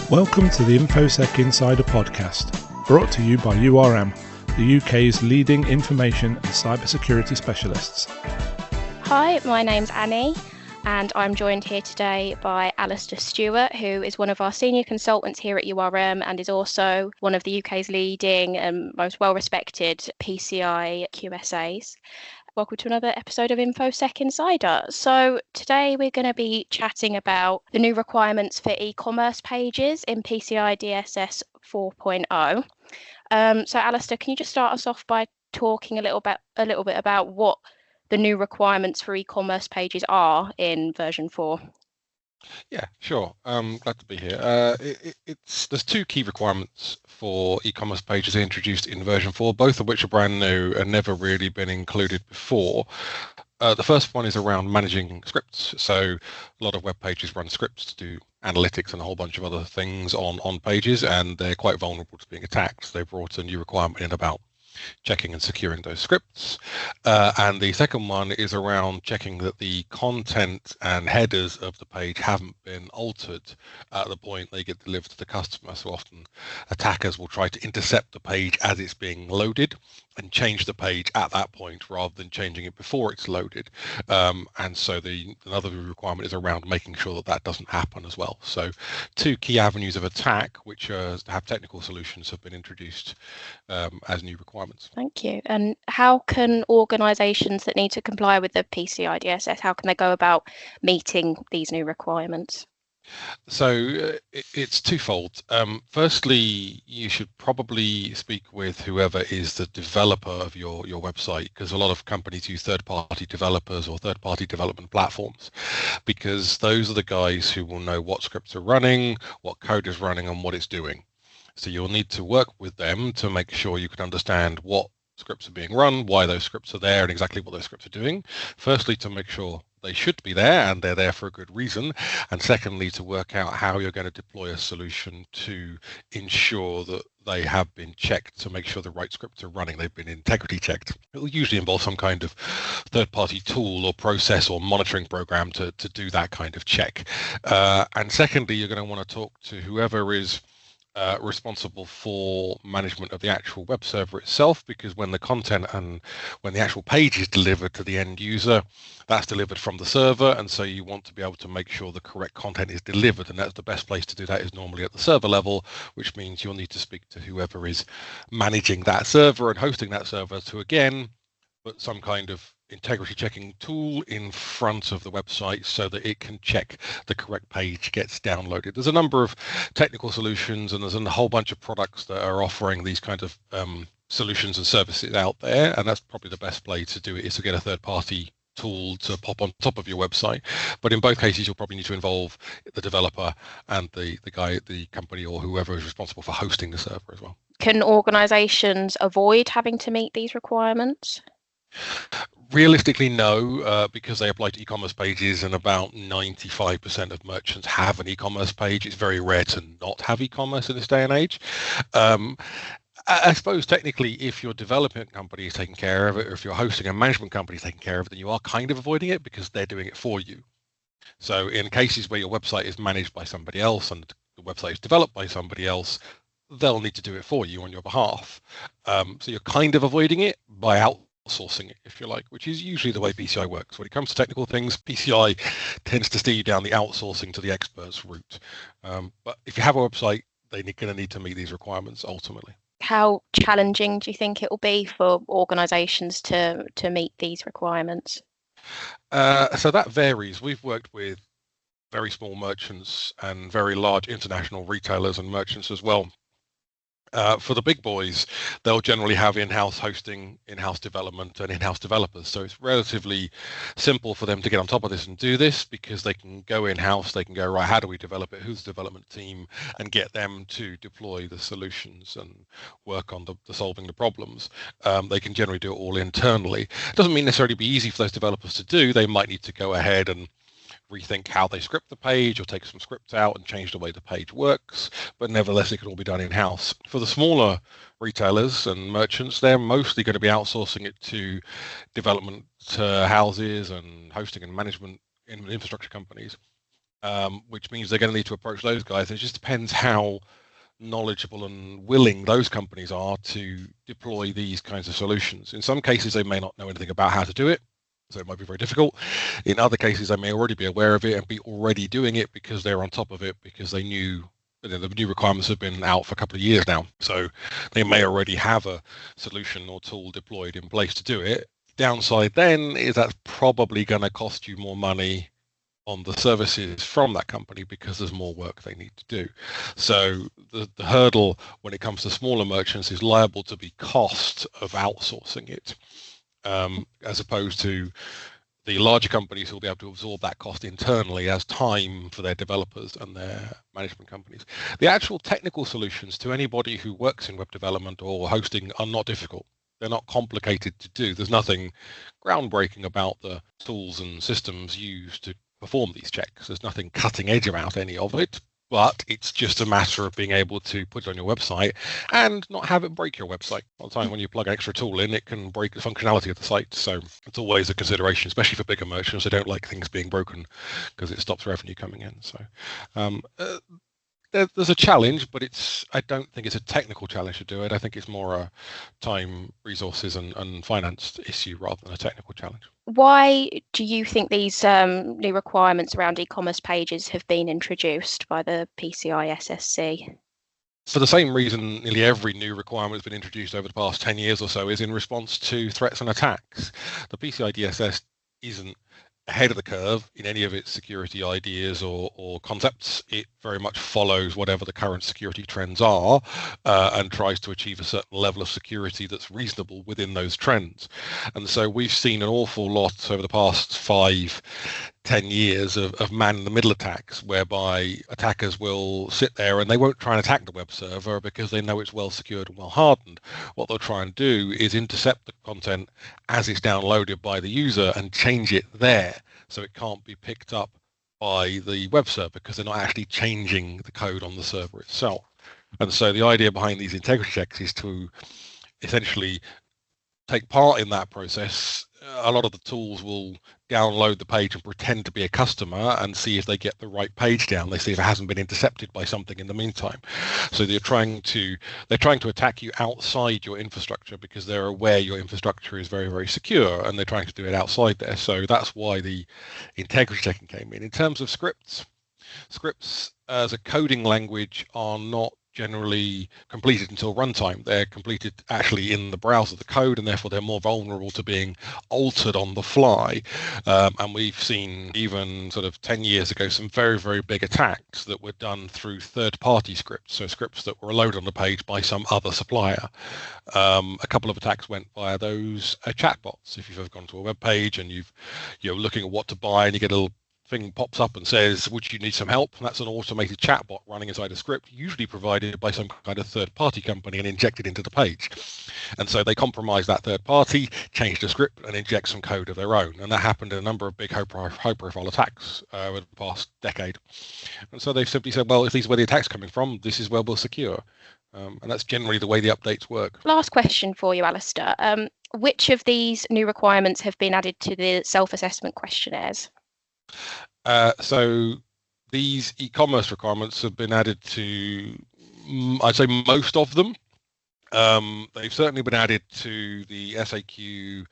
Welcome to the InfoSec Insider podcast, brought to you by URM, the UK's leading information and cybersecurity specialists. Hi, my name's Annie, and I'm joined here today by Alastair Stewart, who is one of our senior consultants here at URM and is also one of the UK's leading and most well-respected PCI QSAs. Welcome to another episode of InfoSec Insider. So today we're going to be chatting about the new requirements for e-commerce pages in PCI DSS 4.0. So Alastair, can you just start us off by talking a little bit about what the new requirements for e-commerce pages are in version 4? Yeah, sure. Glad to be here. There's two key requirements for e-commerce pages introduced in version 4, both of which are brand new and never really been included before. The first one is around managing scripts. So a lot of web pages run scripts to do analytics and a whole bunch of other things on pages, and they're quite vulnerable to being attacked. So they brought a new requirement in about checking and securing those scripts. And the second one is around checking that the content and headers of the page haven't been altered at the point they get delivered to the customer. So often attackers will try to intercept the page as it's being loaded and change the page at that point rather than changing it before it's loaded. And so another requirement is around making sure that that doesn't happen as well. So two key avenues of attack, which have technical solutions, have been introduced as new requirements. Thank you. And how can organisations that need to comply with the PCI DSS, how can they go about meeting these new requirements? So it's twofold. Firstly, you should probably speak with whoever is the developer of your website, because a lot of companies use third-party developers or third-party development platforms, because those are the guys who will know what scripts are running, what code is running, and what it's doing. So you'll need to work with them to make sure you can understand what scripts are being run, why those scripts are there, and exactly what those scripts are doing. Firstly, to make sure they should be there and they're there for a good reason. And secondly, to work out how you're going to deploy a solution to ensure that they have been checked to make sure the right scripts are running. They've been integrity checked. It will usually involve some kind of third-party tool or process or monitoring program to do that kind of check. And secondly, you're going to want to talk to whoever is responsible for management of the actual web server itself, because when the content and when the actual page is delivered to the end user, that's delivered from the server, and so you want to be able to make sure the correct content is delivered, and that's the best place to do that is normally at the server level, which means you'll need to speak to whoever is managing that server and hosting that server to again put some kind of integrity checking tool in front of the website so that it can check the correct page gets downloaded. There's a number of technical solutions, and there's a whole bunch of products that are offering these kinds of solutions and services out there, and that's probably the best way to do it, is to get a third-party tool to pop on top of your website. But in both cases, you'll probably need to involve the developer and the guy at the company or whoever is responsible for hosting the server as well. Can organizations avoid having to meet these requirements? Realistically, no, because they apply to e-commerce pages, and about 95% of merchants have an e-commerce page. It's very rare to not have e-commerce in this day and age. I suppose technically, if your development company is taking care of it, or if your hosting and management company is taking care of it, then you are kind of avoiding it because they're doing it for you. So in cases where your website is managed by somebody else and the website is developed by somebody else, they'll need to do it for you on your behalf. So you're kind of avoiding it by outsourcing it, if you like, which is usually the way PCI works. When it comes to technical things, PCI tends to steer you down the outsourcing to the experts route. But if you have a website, they're going to need to meet these requirements ultimately. How challenging do you think it will be for organisations to meet these requirements? So that varies. We've worked with very small merchants and very large international retailers and merchants as well. For the big boys, they'll generally have in-house hosting, in-house development, and in-house developers. So it's relatively simple for them to get on top of this and do this, because they can go in-house, they can go, right, how do we develop it? Who's the development team? And get them to deploy the solutions and work on the solving the problems. They can generally do it all internally. It doesn't mean necessarily be easy for those developers to do. They might need to go ahead and rethink how they script the page or take some scripts out and change the way the page works, but nevertheless it can all be done in-house. For the smaller retailers and merchants, they're mostly going to be outsourcing it to development houses and hosting and management infrastructure companies. which means they're going to need to approach those guys. It just depends how knowledgeable and willing those companies are to deploy these kinds of solutions. In some cases, they may not know anything about how to do it, so it might be very difficult. In other cases, they may already be aware of it and be already doing it because they're on top of it, because they knew the new requirements have been out for a couple of years now. So they may already have a solution or tool deployed in place to do it. Downside then is that's probably going to cost you more money on the services from that company because there's more work they need to do. So the hurdle when it comes to smaller merchants is liable to be cost of outsourcing it, as opposed to the larger companies who will be able to absorb that cost internally as time for their developers and their management companies. The actual technical solutions to anybody who works in web development or hosting are not difficult. They're not complicated to do. There's nothing groundbreaking about the tools and systems used to perform these checks. There's nothing cutting edge about any of it, but it's just a matter of being able to put it on your website and not have it break your website. All the time when you plug an extra tool in, it can break the functionality of the site. So it's always a consideration, especially for bigger merchants. They don't like things being broken because it stops revenue coming in. So there's a challenge, but I don't think it's a technical challenge to do it. I think it's more a time, resources, and finance issue rather than a technical challenge. Why do you think these new requirements around e-commerce pages have been introduced by the PCI SSC? For the same reason nearly every new requirement has been introduced over the past 10 years or so, is in response to threats and attacks. The PCI DSS isn't ahead of the curve in any of its security ideas or concepts. It very much follows whatever the current security trends are and tries to achieve a certain level of security that's reasonable within those trends. And so we've seen an awful lot over the past 5-10 years of man-in-the-middle attacks, whereby attackers will sit there and they won't try and attack the web server because they know it's well secured and well hardened. What they'll try and do is intercept the content as it's downloaded by the user and change it there so it can't be picked up by the web server because they're not actually changing the code on the server itself. And so the idea behind these integrity checks is to essentially take part in that process. A lot of the tools will download the page and pretend to be a customer and see if they get the right page down. They see if it hasn't been intercepted by something in the meantime. So they're trying to attack you outside your infrastructure because they're aware your infrastructure is very, very secure, and they're trying to do it outside there. So that's why the integrity checking came in. In terms of scripts as a coding language are not generally completed until runtime. They're completed actually in the browser, the code, and therefore they're more vulnerable to being altered on the fly. And we've seen even sort of 10 years ago some very, very big attacks that were done through third-party scripts, so scripts that were loaded on the page by some other supplier. A couple of attacks went via those chatbots. If you've ever gone to a web page and you're looking at what to buy and you get a little thing pops up and says, would you need some help? And that's an automated chatbot running inside a script, usually provided by some kind of third-party company and injected into the page. And so they compromise that third party, change the script, and inject some code of their own. And that happened in a number of big high-profile attacks over the past decade. And so they've simply said, well, if these are where the attack's coming from, this is where we'll secure. And that's generally the way the updates work. Last question for you, Alastair. Which of these new requirements have been added to the self-assessment questionnaires? So these e-commerce requirements have been added to, I'd say, most of them. They've certainly been added to the SAQ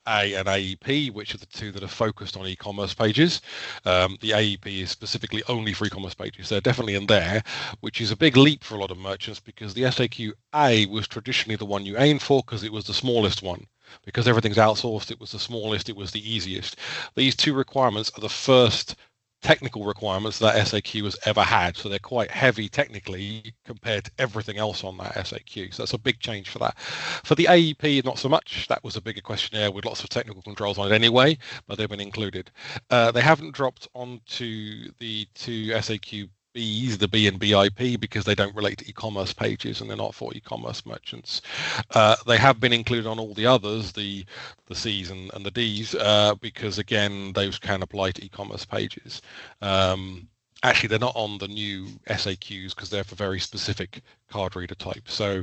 A and AEP, which are the two that are focused on e-commerce pages. The AEP is specifically only for e-commerce pages. They're definitely in there, which is a big leap for a lot of merchants because the SAQ A was traditionally the one you aim for because it was the smallest one. Because everything's outsourced, it was the smallest, it was the easiest. These two requirements are the first technical requirements that SAQ has ever had. So they're quite heavy technically compared to everything else on that SAQ. So that's a big change for that. For the AEP, not so much. That was a bigger questionnaire with lots of technical controls on it anyway, but they've been included. They haven't dropped onto the two SAQ Bs, the B and BIP, because they don't relate to e-commerce pages and they're not for e-commerce merchants. They have been included on all the others, the Cs and the Ds, because again, those can apply to e-commerce pages. Actually, they're not on the new SAQs because they're for very specific card reader types. So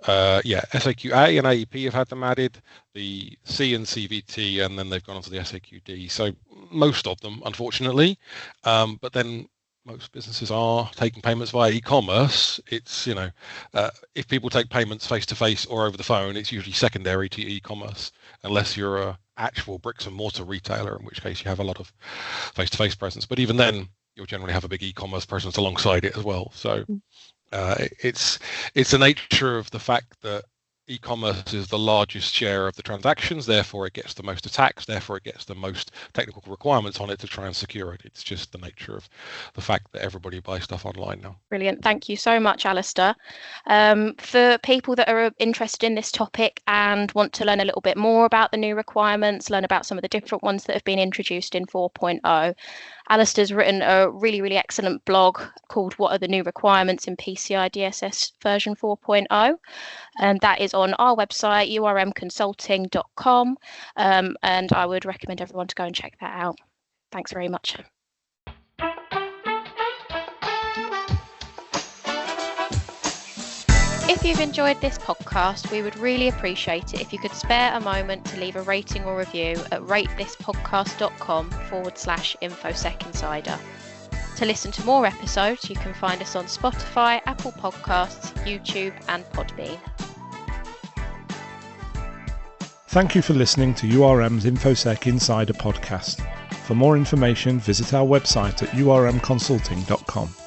yeah, SAQ-A and AEP have had them added, the C and CVT, and then they've gone on to the SAQ-D. So most of them, unfortunately. But then most businesses are taking payments via e-commerce. It's, if people take payments face-to-face or over the phone, it's usually secondary to e-commerce, unless you're a actual bricks and mortar retailer, in which case you have a lot of face-to-face presence. But even then, you'll generally have a big e-commerce presence alongside it as well. So it's the nature of the fact that e-commerce is the largest share of the transactions, therefore it gets the most attacks, therefore it gets the most technical requirements on it to try and secure it. It's just the nature of the fact that everybody buys stuff online now. Brilliant. Thank you so much, Alastair. For people that are interested in this topic and want to learn a little bit more about the new requirements, learn about some of the different ones that have been introduced in 4.0, Alastair's written a really, really excellent blog called What Are the New Requirements in PCI DSS version 4.0? And that is on our website, urmconsulting.com. And I would recommend everyone to go and check that out. Thanks very much. If you've enjoyed this podcast, we would really appreciate it if you could spare a moment to leave a rating or review at ratethispodcast.com/InfoSec Insider. To listen to more episodes, you can find us on Spotify, Apple Podcasts, YouTube, and Podbean. Thank you for listening to URM's InfoSec Insider podcast. For more information, visit our website at urmconsulting.com.